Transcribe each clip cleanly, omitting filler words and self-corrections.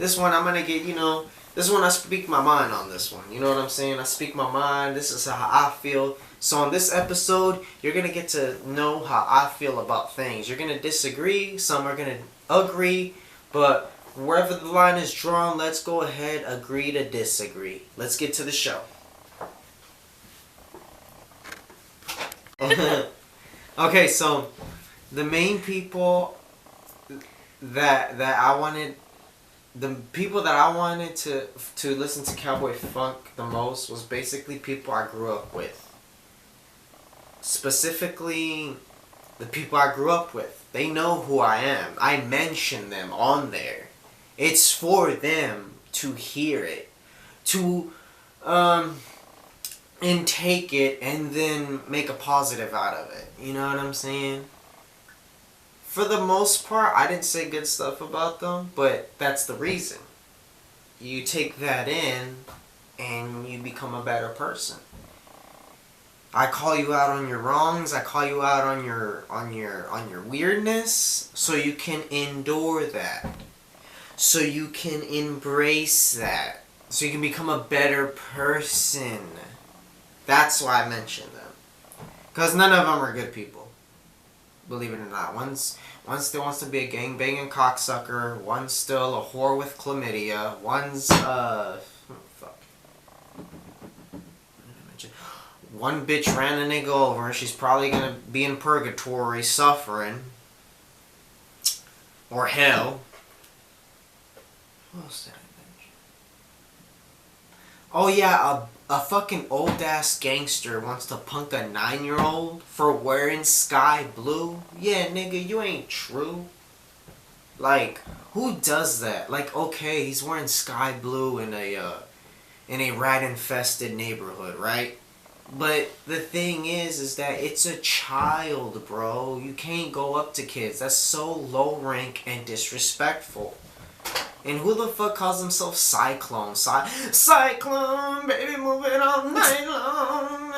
this one I'm gonna get, this one I speak my mind on this one. You know what I'm saying? I speak my mind. This is how I feel. So on this episode, you're gonna get to know how I feel about things. You're gonna disagree. Some are gonna agree. But wherever the line is drawn, let's go ahead, agree to disagree. Let's get to the show. Okay, so the main people that I wanted, the people that I wanted to listen to Cowboy Funk the most was basically people I grew up with. Specifically, the people I grew up with. They know who I am. I mention them on there. It's for them to hear it, to intake it, and then make a positive out of it. You know what I'm saying? For the most part, I didn't say good stuff about them, but that's the reason. You take that in, and you become a better person. I call you out on your wrongs. I call you out on your weirdness, so you can endure that, so you can embrace that, so you can become a better person. That's why I mentioned them, because none of them are good people. Believe it or not, one's still wants to be a gangbanging cocksucker. One's still a whore with chlamydia. One's one bitch ran a nigga over. She's probably gonna be in purgatory suffering. Or hell. What else did I mention? Oh yeah, a fucking old ass gangster wants to punk a 9-year-old for wearing sky blue. Yeah, nigga, you ain't true. Like, who does that? Like, okay, he's wearing sky blue in a rat infested neighborhood, right? But the thing is that it's a child, bro. You can't go up to kids. That's so low rank and disrespectful. And who the fuck calls himself Cyclone? Cyclone, baby, move it all night long.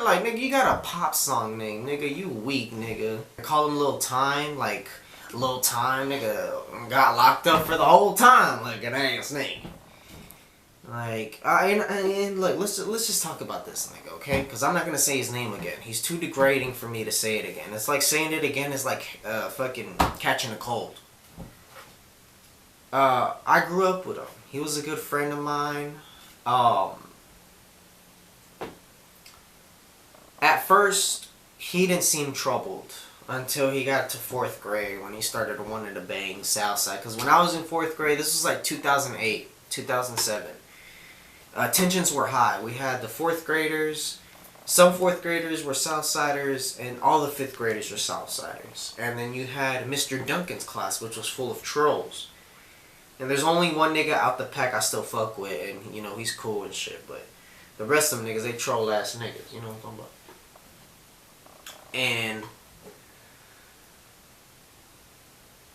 Like, nigga, you got a pop song name. Nigga, you weak, nigga. I call him Lil Time, like, Lil Time, nigga, got locked up for the whole time. Like, an ass nigga. Like, and look, let's just talk about this nigga, okay? Because I'm not going to say his name again. He's too degrading for me to say it again. It's like saying it again is like fucking catching a cold. I grew up with him. He was a good friend of mine. At first, he didn't seem troubled until he got to 4th grade when he started wanting to bang Southside. Because when I was in 4th grade, this was like 2008, 2007. Tensions were high. We had the 4th graders. Some 4th graders were Southsiders, and all the 5th graders were Southsiders. And then you had Mr. Duncan's class, which was full of trolls. And there's only one nigga out the pack I still fuck with, and, you know, he's cool and shit. But the rest of them niggas, they troll-ass niggas. You know what I'm talking about? And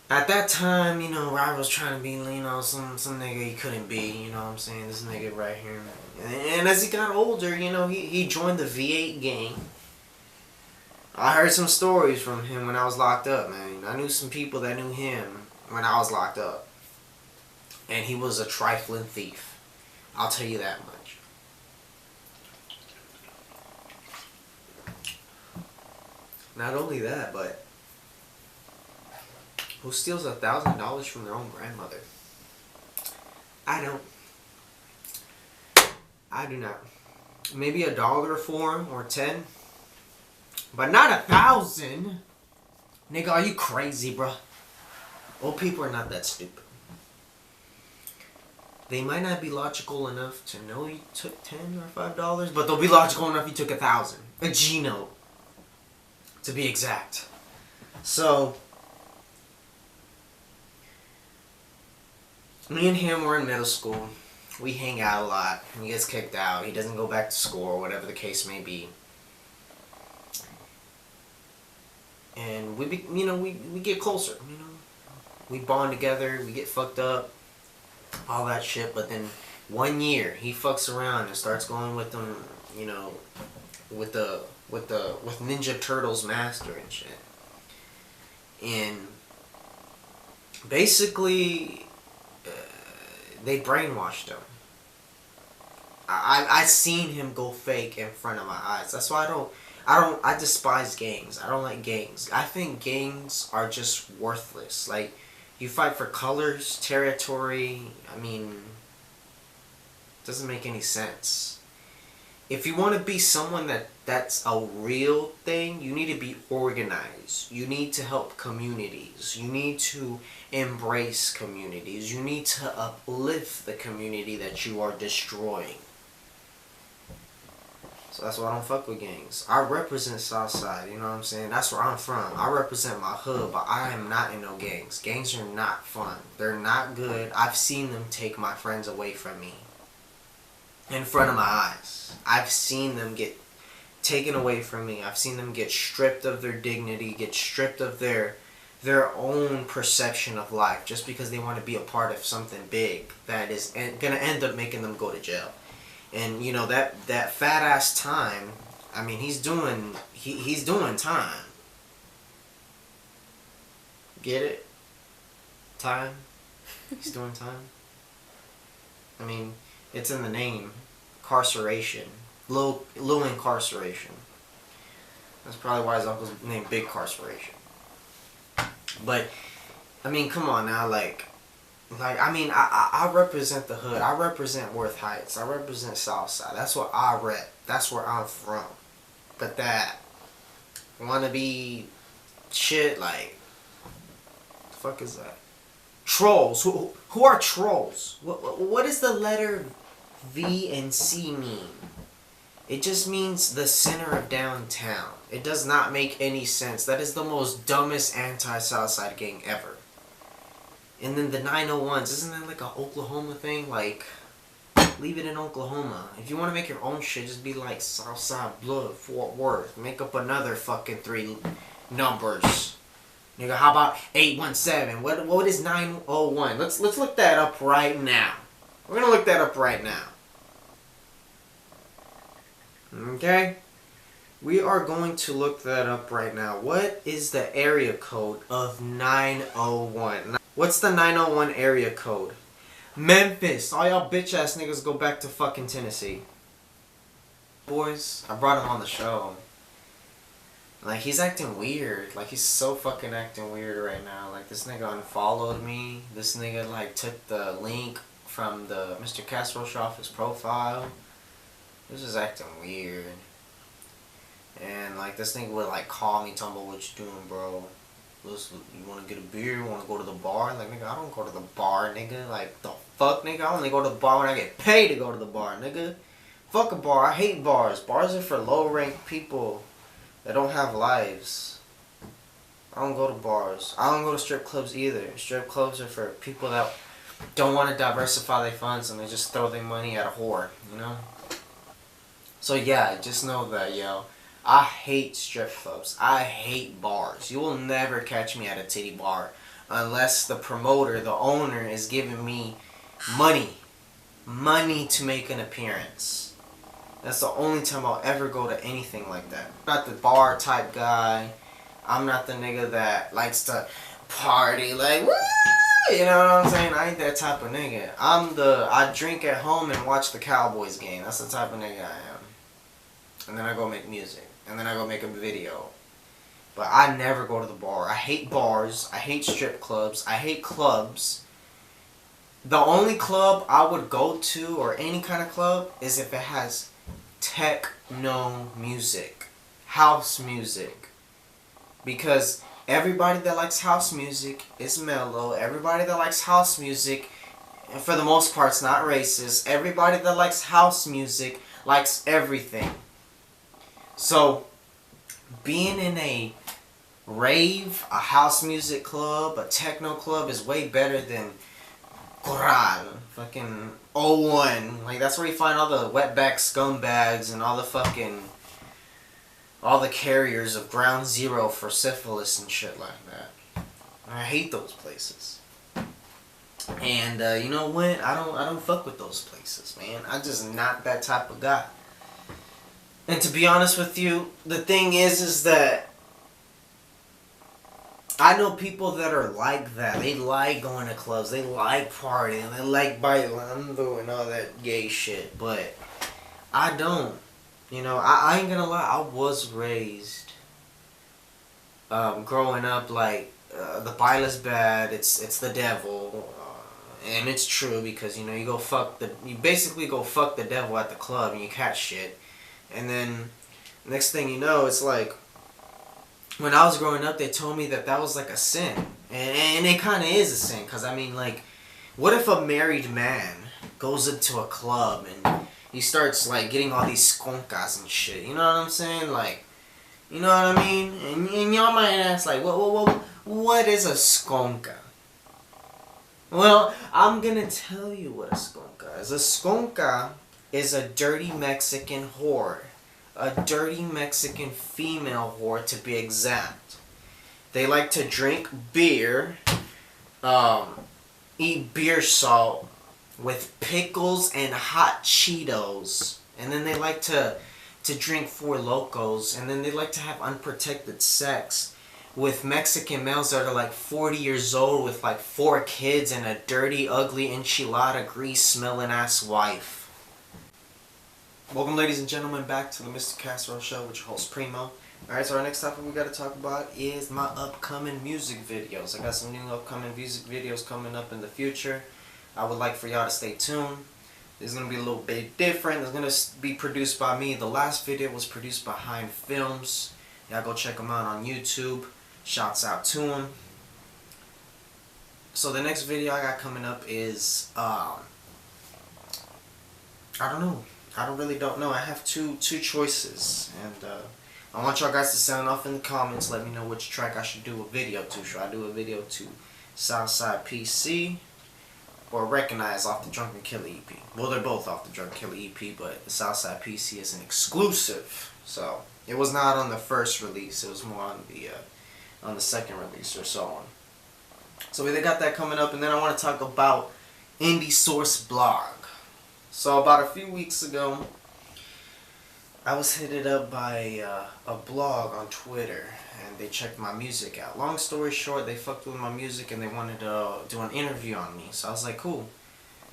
at that time, you know, I was trying to be, you know, some nigga he couldn't be, you know what I'm saying? This nigga right here. And as he got older, you know, he joined the V8 gang. I heard some stories from him when I was locked up, man. I knew some people that knew him when I was locked up. And he was a trifling thief. I'll tell you that much. Not only that, but who steals $1,000 from their own grandmother? I don't. I do not. Maybe $1 for him or 10, but not 1,000. Nigga, are you crazy, bro? Old people are not that stupid. They might not be logical enough to know you took $10 or $5, but they'll be logical enough you took 1,000. A G note, to be exact. So me and him were in middle school. We hang out a lot. He gets kicked out. He doesn't go back to school or whatever the case may be. And we get closer. You know, we bond together. We get fucked up, all that shit. But then one year he fucks around and starts going with them. You know, with Ninja Turtles master and shit. And basically, They brainwashed him. I seen him go fake in front of my eyes. That's why I despise gangs. I don't like gangs. I think gangs are just worthless. Like, you fight for colors, territory. I mean, it doesn't make any sense. If you want to be someone that's a real thing, you need to be organized. You need to help communities. You need to embrace communities. You need to uplift the community that you are destroying. So that's why I don't fuck with gangs. I represent Southside, you know what I'm saying? That's where I'm from. I represent my hood, but I am not in no gangs. Gangs are not fun. They're not good. I've seen them take my friends away from me. In front of my eyes. I've seen them get taken away from me. I've seen them get stripped of their dignity, get stripped of their own perception of life just because they want to be a part of something big that is gonna end up making them go to jail. And you know that fat ass time. I mean, he's doing time. Get it? Time. He's doing time. I mean, it's in the name. Carceration. Low incarceration. That's probably why his uncle's named Big Carceration. But I mean, come on now, like I mean, I represent the hood. I represent Worth Heights. I represent Southside. That's what I rep. That's where I'm from. But that wannabe shit, like, the fuck is that? Trolls. Who are trolls? What does the letter V and C mean? It just means the center of downtown. It does not make any sense. That is the most dumbest anti-Southside gang ever. And then the 901s, isn't that like an Oklahoma thing? Like, leave it in Oklahoma. If you want to make your own shit, just be like Southside Blood, Fort Worth. Make up another fucking 3 numbers. Nigga, how about 817? What is 901? Let's look that up right now. We're gonna look that up right now. Okay? We are going to look that up right now. What is the area code of 901? What's the 901 area code? Memphis. All y'all bitch ass niggas go back to fucking Tennessee. Boys, I brought him on the show. Like, he's acting weird. Like, he's so fucking acting weird right now. Like, this nigga unfollowed me. This nigga, like, took the link from the Mr. Casserole show off his profile. This is acting weird. And, like, this nigga would, like, call me, tell me what you doing, bro. Listen, you want to get a beer? You want to go to the bar? Like, nigga, I don't go to the bar, nigga. Like, the fuck, nigga? I only go to the bar when I get paid to go to the bar, nigga. Fuck a bar. I hate bars. Bars are for low-ranked people that don't have lives. I don't go to bars. I don't go to strip clubs either. Strip clubs are for people that don't want to diversify their funds and they just throw their money at a whore, you know? So, yeah, just know that, yo. I hate strip clubs. I hate bars. You will never catch me at a titty bar unless the promoter, the owner, is giving me money. Money to make an appearance. That's the only time I'll ever go to anything like that. I'm not the bar type guy. I'm not the nigga that likes to party like, woo! You know what I'm saying? I ain't that type of nigga. I drink at home and watch the Cowboys game. That's the type of nigga I am. And then I go make music. And then I go make a video. But I never go to the bar. I hate bars. I hate strip clubs. I hate clubs. The only club I would go to, or any kind of club, is if it has techno music. House music. Because everybody that likes house music is mellow. Everybody that likes house music, and for the most part, it's not racist. Everybody that likes house music likes everything. So, being in a rave, a house music club, a techno club is way better than Coral, fucking '01. Like, that's where you find all the wetback scumbags and all the carriers of ground zero for syphilis and shit like that. I hate those places. And, you know what? I don't fuck with those places, man. I'm just not that type of guy. And to be honest with you, the thing is that I know people that are like that. They like going to clubs. They like partying. They like bailando and all that gay shit. But I don't. You know, I ain't gonna lie. I was raised growing up like the Bible's bad. It's the devil, and it's true because you know you basically go fuck the devil at the club and you catch shit, and then next thing you know, it's like when I was growing up, they told me that was like a sin, and it kind of is a sin because I mean like, what if a married man goes into a club and he starts like getting all these skonkas and shit? You know what I'm saying? Like. You know what I mean? And y'all might ask, like, what is a skonka? Well, I'm gonna tell you what a skonka is. A skonka is a dirty Mexican whore. A dirty Mexican female whore, to be exact. They like to drink beer, eat beer salt with pickles and hot Cheetos. And then they like to drink Four Locos, and then they like to have unprotected sex with Mexican males that are like 40 years old with like 4 kids and a dirty, ugly, enchilada grease-smelling ass wife. Welcome, ladies and gentlemen, back to the Mr. Casserole Show with your host, Primo. Alright, so our next topic we got to talk about is my upcoming music videos. I got some new upcoming music videos coming up in the future. I would like for y'all to stay tuned. It's going to be a little bit different. It's going to be produced by me. The last video was produced by Hind Films. Y'all go check them out on YouTube. Shouts out to them. So the next video I got coming up is, I don't know. I don't know. I have two choices. And I want y'all guys to sound off in the comments. Let me know which track I should do a video to. Should I do a video to Southside PC? Or Recognize off the Drunken Killer EP. Well, they're both off the Drunken Killer EP, but the Southside PC is an exclusive. So it was not on the first release. It was more on the second release or so on. So they got that coming up, and then I want to talk about Indie Source Blog. So about a few weeks ago, I was hit up by a blog on Twitter, and they checked my music out. Long story short, they fucked with my music and they wanted to do an interview on me. So I was like, cool.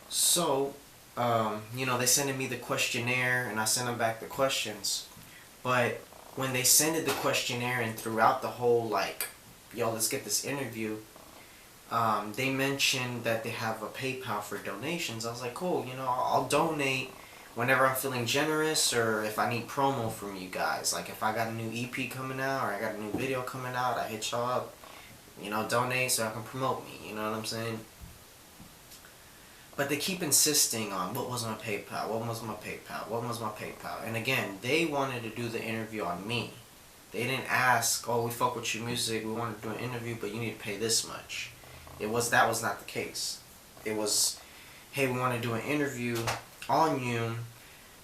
So, you know, they sent me the questionnaire and I sent them back the questions. But when they sent the questionnaire and throughout the whole, like, yo, let's get this interview, they mentioned that they have a PayPal for donations. I was like, cool, you know, I'll donate whenever I'm feeling generous or if I need promo from you guys. Like if I got a new EP coming out or I got a new video coming out, I hit y'all up, you know, donate so I can promote me, you know what I'm saying? But they keep insisting on what was my PayPal, what was my PayPal, what was my PayPal. And again, they wanted to do the interview on me. They didn't ask, oh, we fuck with your music, we want to do an interview, but you need to pay this much. That was not the case. It was, hey, we want to do an interview on you,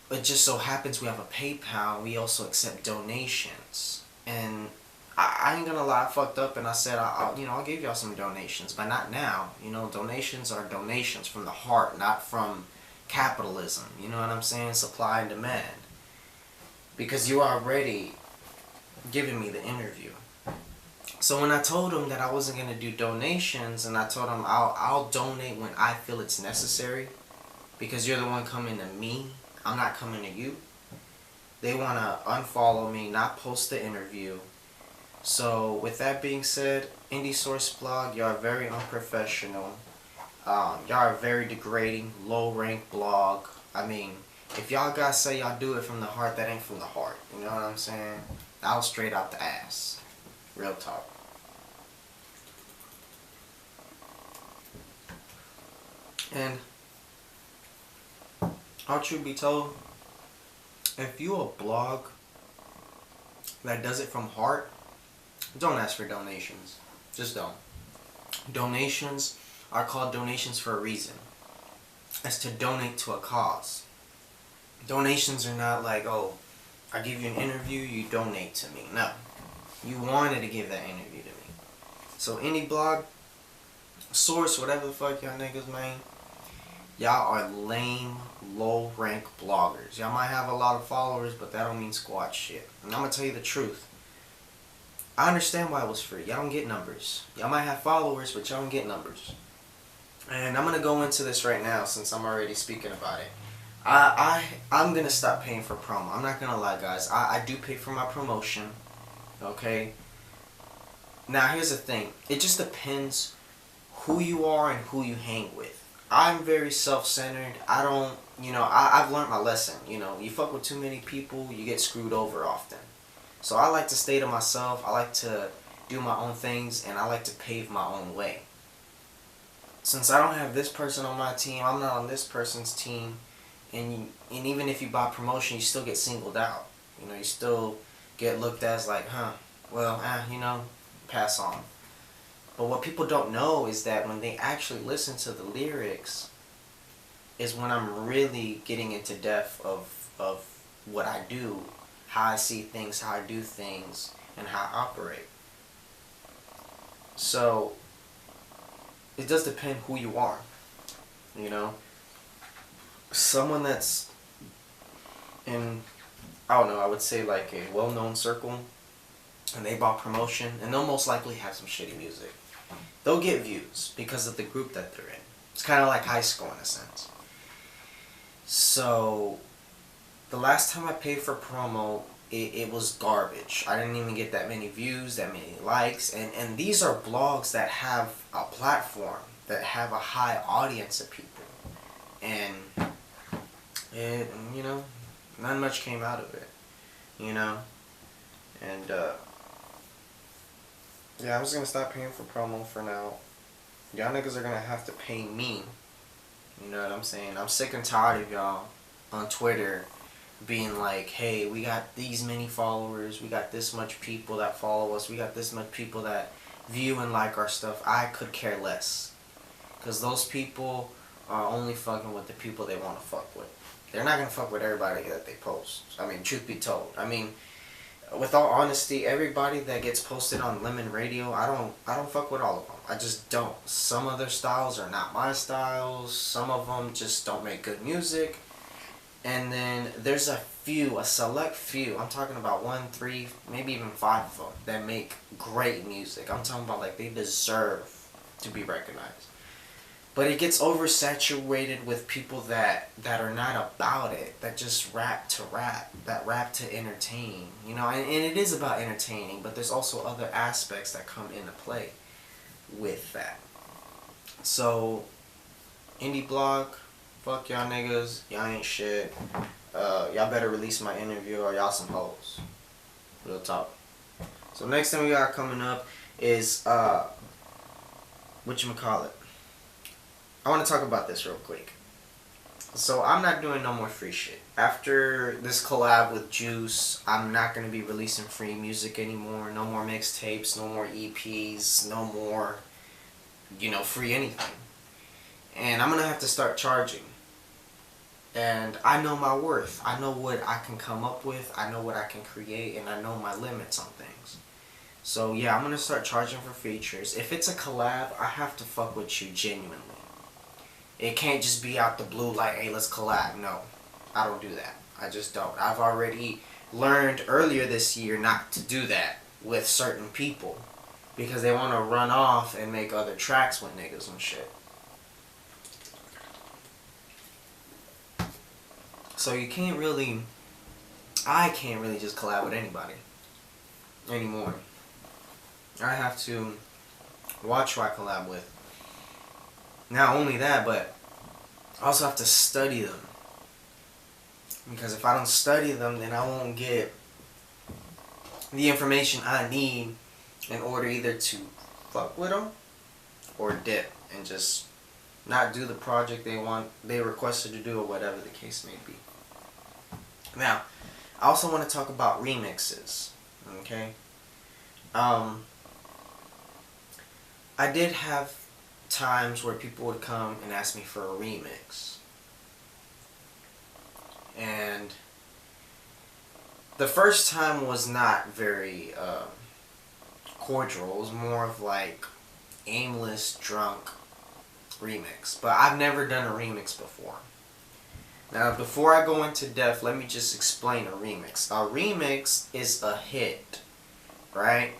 but just so happens we have a PayPal. We also accept donations, and I ain't gonna lie, I fucked up and I said I'll give y'all some donations, but not now. You know, donations are donations from the heart, not from capitalism. You know what I'm saying? Supply and demand. Because you already giving me the interview. So when I told them that I wasn't gonna do donations, and I told them I'll donate when I feel it's necessary. Because you're the one coming to me, I'm not coming to you. They want to unfollow me, not post the interview. So with that being said, Indie Source Blog, y'all are very unprofessional. Y'all are very degrading, low rank blog. I mean, if y'all guys say y'all do it from the heart, that ain't from the heart. You know what I'm saying? That was straight out the ass. Real talk. And all truth be told, if you a blog that does it from heart, don't ask for donations. Just don't. Donations are called donations for a reason. It's to donate to a cause. Donations are not like, oh, I give you an interview, you donate to me. No. You wanted to give that interview to me. So any blog, source, whatever the fuck y'all niggas, man, y'all are lame, low-rank bloggers. Y'all might have a lot of followers, but that don't mean squat shit. And I'm gonna tell you the truth. I understand why it was free. Y'all don't get numbers. Y'all might have followers, but y'all don't get numbers. And I'm gonna go into this right now since I'm already speaking about it. I'm gonna stop paying for promo. I'm not gonna lie, guys. I do pay for my promotion. Okay. Now here's the thing. It just depends who you are and who you hang with. I'm very self-centered. I don't, I've learned my lesson. You fuck with too many people, you get screwed over often. So I like to stay to myself. I like to do my own things, and I like to pave my own way. Since I don't have this person on my team, I'm not on this person's team, and even if you buy promotion, you still get singled out. You still get looked at as like, well, pass on. But what people don't know is that when they actually listen to the lyrics is when I'm really getting into depth of what I do, how I see things, how I do things, and how I operate. So, it does depend who you are, Someone that's in, I don't know, I would say like a well-known circle, and they bought promotion, and they'll most likely have some shitty music. They'll get views because of the group that they're in. It's kind of like high school in a sense. So, the last time I paid for promo, it was garbage. I didn't even get that many views, that many likes. And these are blogs that have a platform, that have a high audience of people. And, not much came out of it. And, yeah, I'm just gonna stop paying for promo for now. Y'all niggas are gonna have to pay me. You know what I'm saying? I'm sick and tired of y'all on Twitter being like, hey, we got these many followers, we got this much people that follow us, we got this much people that view and like our stuff. I could care less. Because those people are only fucking with the people they want to fuck with. They're not gonna fuck with everybody that they post. I mean, truth be told. I mean, with all honesty, everybody that gets posted on Lemon Radio, I don't fuck with all of them. I just don't. Some of their styles are not my styles. Some of them just don't make good music. And then there's a select few, I'm talking about 1, 3, maybe even 5 of them, that make great music. I'm talking about like they deserve to be recognized. But it gets oversaturated with people that are not about it, that just rap to rap, that rap to entertain, and it is about entertaining, but there's also other aspects that come into play with that. So, indie blog, fuck y'all niggas, y'all ain't shit. Y'all better release my interview or y'all some hoes. Real talk. So next thing we got coming up is, whatchamacallit. I want to talk about this real quick. So I'm not doing no more free shit. After this collab with Juice, I'm not going to be releasing free music anymore. No more mixtapes, no more EPs, no more, free anything. And I'm going to have to start charging. And I know my worth. I know what I can come up with. I know what I can create. And I know my limits on things. So yeah, I'm going to start charging for features. If it's a collab, I have to fuck with you genuinely. It can't just be out the blue like, hey, let's collab. No, I don't do that. I just don't. I've already learned earlier this year not to do that with certain people. Because they want to run off and make other tracks with niggas and shit. So I can't really just collab with anybody anymore. I have to watch who I collab with. Not only that, but I also have to study them. Because if I don't study them, then I won't get the information I need in order either to fuck with them or dip and just not do the project they requested to do or whatever the case may be. Now, I also want to talk about remixes. Okay? I did have times where people would come and ask me for a remix. And the first time was not very cordial. It was more of like aimless, drunk remix. But I've never done a remix before. Now, before I go into depth, let me just explain a remix. A remix is a hit, right?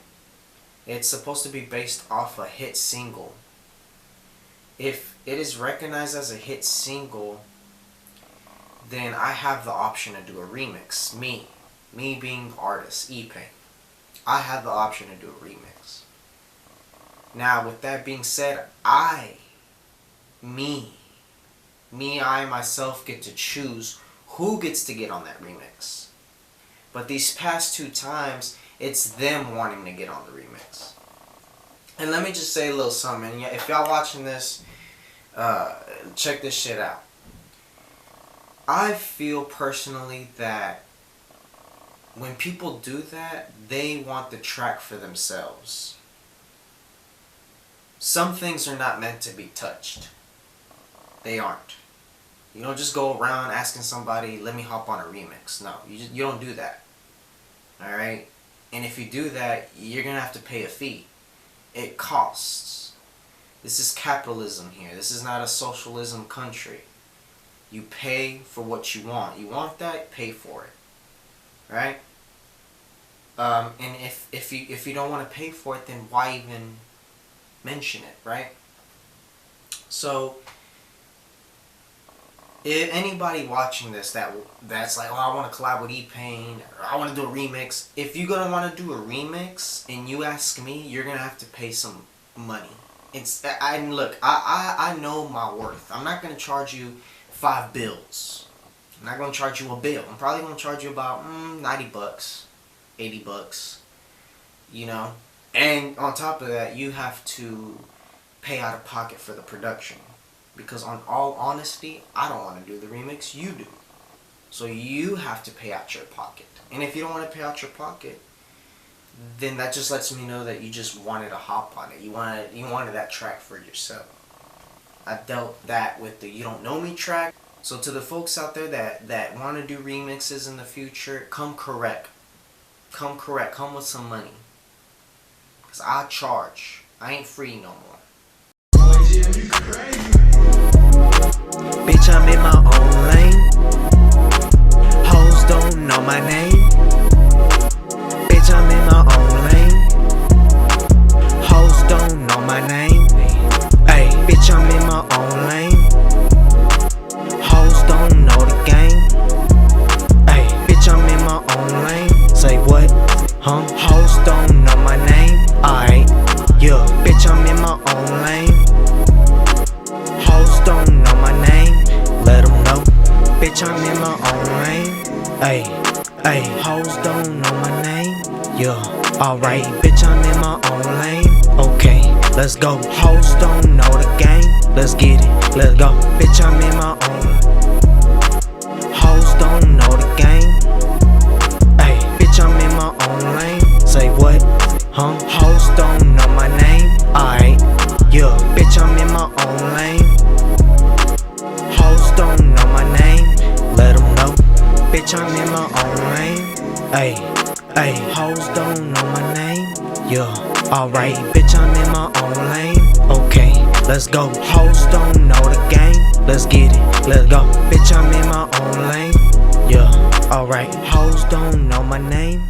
It's supposed to be based off a hit single. If it is recognized as a hit single, then I have the option to do a remix. Me being the artist, E-Pain, I have the option to do a remix. Now, with that being said, I myself get to choose who gets to get on that remix. But these past 2 times, it's them wanting to get on the remix. And let me just say a little something. If y'all watching this, check this shit out. I feel personally that when people do that, they want the track for themselves. Some things are not meant to be touched. They aren't. You don't just go around asking somebody, let me hop on a remix. No, you don't do that. Alright? And if you do that, you're going to have to pay a fee. It costs. This is capitalism here. This is not a socialism country. You pay for what you want. You want that, pay for it. Right? And if you don't want to pay for it, then why even mention it, right? So, if anybody watching this that's like, oh, I want to collab with E-Pain, or I want to do a remix. If you're gonna want to do a remix and you ask me, you're gonna have to pay some money. Look, I know my worth. I'm not gonna charge you $5. I'm not gonna charge you a bill. I'm probably gonna charge you about $90, $80, you know. And on top of that, you have to pay out of pocket for the production. Because on all honesty, I don't want to do the remix, you do. So you have to pay out your pocket. And if you don't want to pay out your pocket, then that just lets me know that you just wanted to hop on it. You wanted that track for yourself. I dealt that with the You Don't Know Me track. So to the folks out there that want to do remixes in the future, come correct. Come with some money. Because I charge. I ain't free no more. Bitch, I'm in my own lane. Hoes don't know my name. Bitch, I'm in my own lane. Hoes don't know my name. Ay, bitch, I'm in my own lane. Hoes don't know the game. Ay, bitch, I'm in my own lane. Say what? Huh? Hoes don't know my name. Aight, yeah, bitch, I'm in my own lane. Hoes don't know my name, let them know. Bitch, I'm in my own lane. Ayy, hoes don't know my name. Yeah, alright, bitch, I'm in my own lane. Okay, let's go. Hoes don't know the game. Let's get it, let's go. Bitch, I'm in my own. Hoes don't know the game. Ayy, bitch, I'm in my own lane. Say what? Huh? Hoes don't know my name. Aight, yeah, bitch, I'm in my own lane. Hoes don't know my name, let them know. Bitch, I'm in my own lane. Ayy, hoes don't know my name. Yeah, alright, bitch, I'm in my own lane. Okay, let's go. Hoes don't know the game. Let's get it, let's go. Bitch, I'm in my own lane. Yeah, alright, hoes don't know my name.